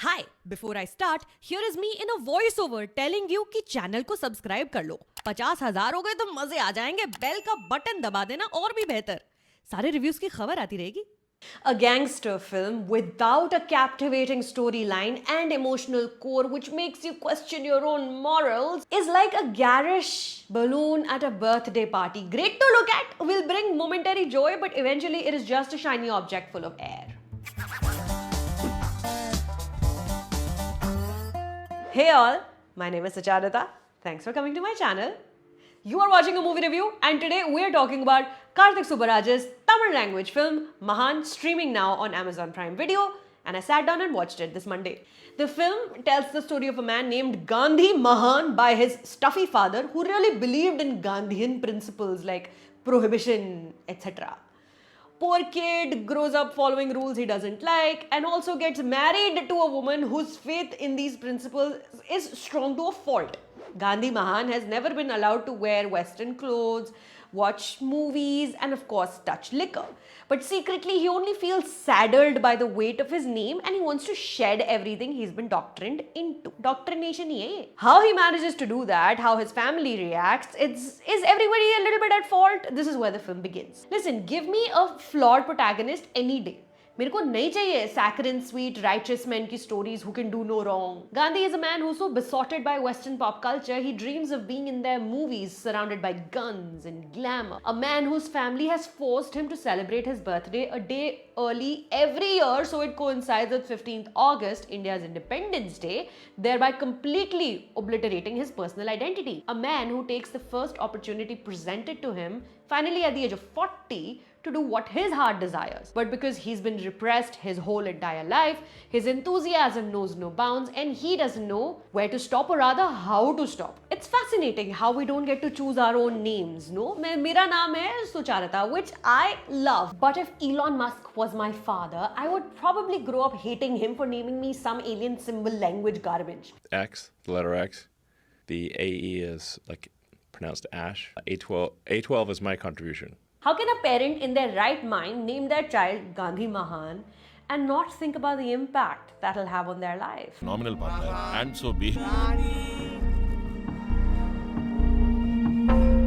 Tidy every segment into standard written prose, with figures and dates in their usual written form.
Hi, before I start, here is me in a voiceover telling you कि channel को subscribe कर लो। 50,000 हो गए तो मजे आ जाएंगे। बेल का बटन दबा देना और भी बेहतर। सारे रिव्यूज की खबर आती रहेगी। A gangster film without a captivating storyline and emotional core which makes you question your own morals is like a garish balloon at a birthday party. Great to look at, will bring momentary joy, but eventually it is just a shiny object full of air. Hey all, my name is Sacharita. Thanks for coming to my channel. You are watching a movie review, and today we are talking about Karthik Subbaraj's Tamil language film Mahan, streaming now on Amazon Prime Video, and I sat down and watched it this Monday. The film tells the story of a man named Gandhi Mahan by his stuffy father who really believed in Gandhian principles like prohibition, etc. Poor kid grows up following rules he doesn't like and also gets married to a woman whose faith in these principles is strong to a fault. Gandhi Mahan has never been allowed to wear Western clothes, watch movies, and of course, touch liquor. But secretly, he only feels saddled by the weight of his name and he wants to shed everything he's been doctrined into. Doctrination, yeah. How he manages to do that, how his family reacts, is everybody a little bit at fault? This is where the film begins. Listen, give me a flawed protagonist any day. मेरे को नहीं चाहिए saccharine sweet righteous men की stories who can do no wrong. Gandhi is a man who's so besotted by Western pop culture, he dreams of being in their movies surrounded by guns and glamour. A man whose family has forced him to celebrate his birthday a day early every year so it coincides with 15th August, India's Independence Day, thereby completely obliterating his personal identity. A man who takes the first opportunity presented to him, finally at the age of 40, to do what his heart desires. But because he's been repressed his whole entire life, his enthusiasm knows no bounds and he doesn't know where to stop or rather how to stop. It's fascinating how we don't get to choose our own names, no? Mera naam hai Sucharita, which I love. But if Elon Musk was my father, I would probably grow up hating him for naming me some alien symbol language garbage. X, the letter X. The AE is like pronounced Ash. A12 is my contribution. How can a parent in their right mind name their child Gandhi Mahan and not think about the impact that'll have on their life? Phenomenal partner, and so be.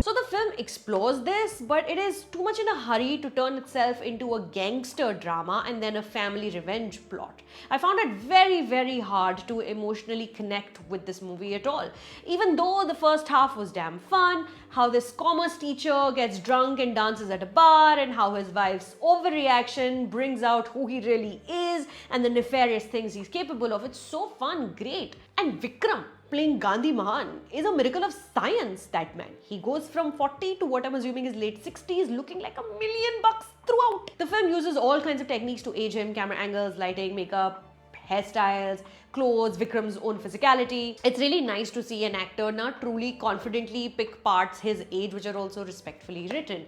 So the film explores this, but it is too much in a hurry to turn itself into a gangster drama and then a family revenge plot. I found it very, very hard to emotionally connect with this movie at all. Even though the first half was damn fun, how this commerce teacher gets drunk and dances at a bar, and how his wife's overreaction brings out who he really is and the nefarious things he's capable of. It's so fun, great. And Vikram playing Gandhi Mahan is a miracle of science, that man. He goes from 40 to what I'm assuming is late 60s, looking like $1 million throughout. The film uses all kinds of techniques to age him: camera angles, lighting, makeup, hairstyles, clothes, Vikram's own physicality. It's really nice to see an actor not truly confidently pick parts his age which are also respectfully written.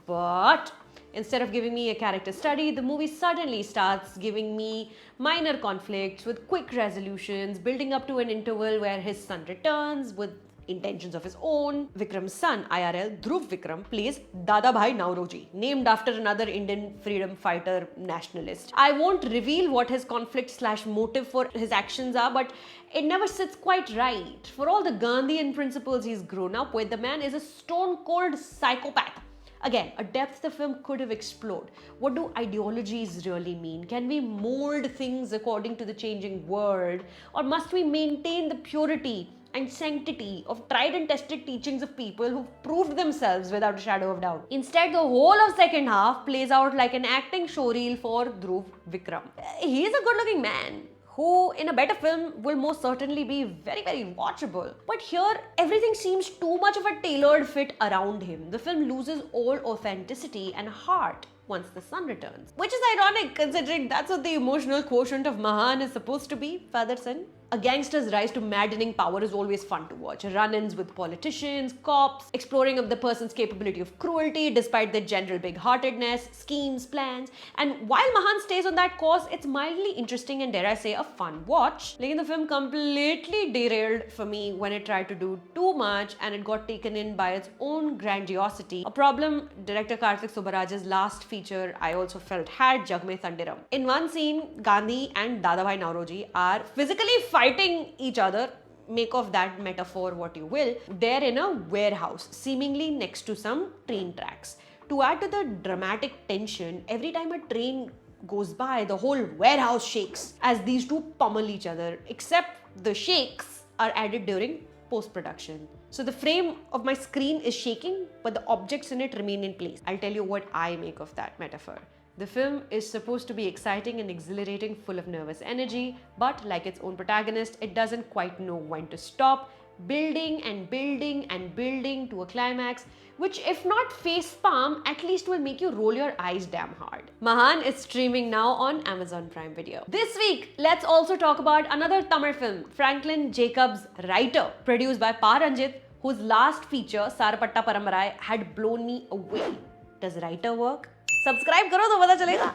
But instead of giving me a character study, the movie suddenly starts giving me minor conflicts with quick resolutions, building up to an interval where his son returns with intentions of his own. Vikram's son, IRL, Dhruv Vikram, plays Dadabhai Nauroji, named after another Indian freedom fighter nationalist. I won't reveal what his conflict/motive for his actions are, but it never sits quite right. For all the Gandhian principles he's grown up with, the man is a stone-cold psychopath. Again, a depth the film could have explored. What do ideologies really mean? Can we mold things according to the changing world? Or must we maintain the purity and sanctity of tried and tested teachings of people who've proved themselves without a shadow of doubt? Instead, the whole of second half plays out like an acting showreel for Dhruv Vikram. He's a good-looking man who in a better film will most certainly be very, very watchable. But here, everything seems too much of a tailored fit around him. The film loses all authenticity and heart once the sun returns. Which is ironic considering that's what the emotional quotient of Mahan is supposed to be, father-son. A gangster's rise to maddening power is always fun to watch. Run-ins with politicians, cops, exploring of the person's capability of cruelty despite their general big-heartedness, schemes, plans. And while Mahan stays on that course, it's mildly interesting and, dare I say, a fun watch. Like, the film completely derailed for me when it tried to do too much and it got taken in by its own grandiosity. A problem director Karthik Subbaraj's last feature I also felt had Jagme Thandiram. In one scene, Gandhi and Dadabhai Nauroji are physically fighting each other. Make of that metaphor what you will. They're in a warehouse, seemingly next to some train tracks. To add to the dramatic tension, every time a train goes by, the whole warehouse shakes as these two pummel each other, except the shakes are added during post-production. So the frame of my screen is shaking, but the objects in it remain in place. I'll tell you what I make of that metaphor. The film is supposed to be exciting and exhilarating, full of nervous energy, but like its own protagonist, it doesn't quite know when to stop, building and building and building to a climax, which if not facepalm, at least will make you roll your eyes damn hard. Mahan is streaming now on Amazon Prime Video. This week, let's also talk about another Tamil film, Franklin Jacobs' Writer, produced by Pa Ranjit, whose last feature, Sarapatta Parambarai, had blown me away. Does Writer work? Subscribe करो तो पता चलेगा.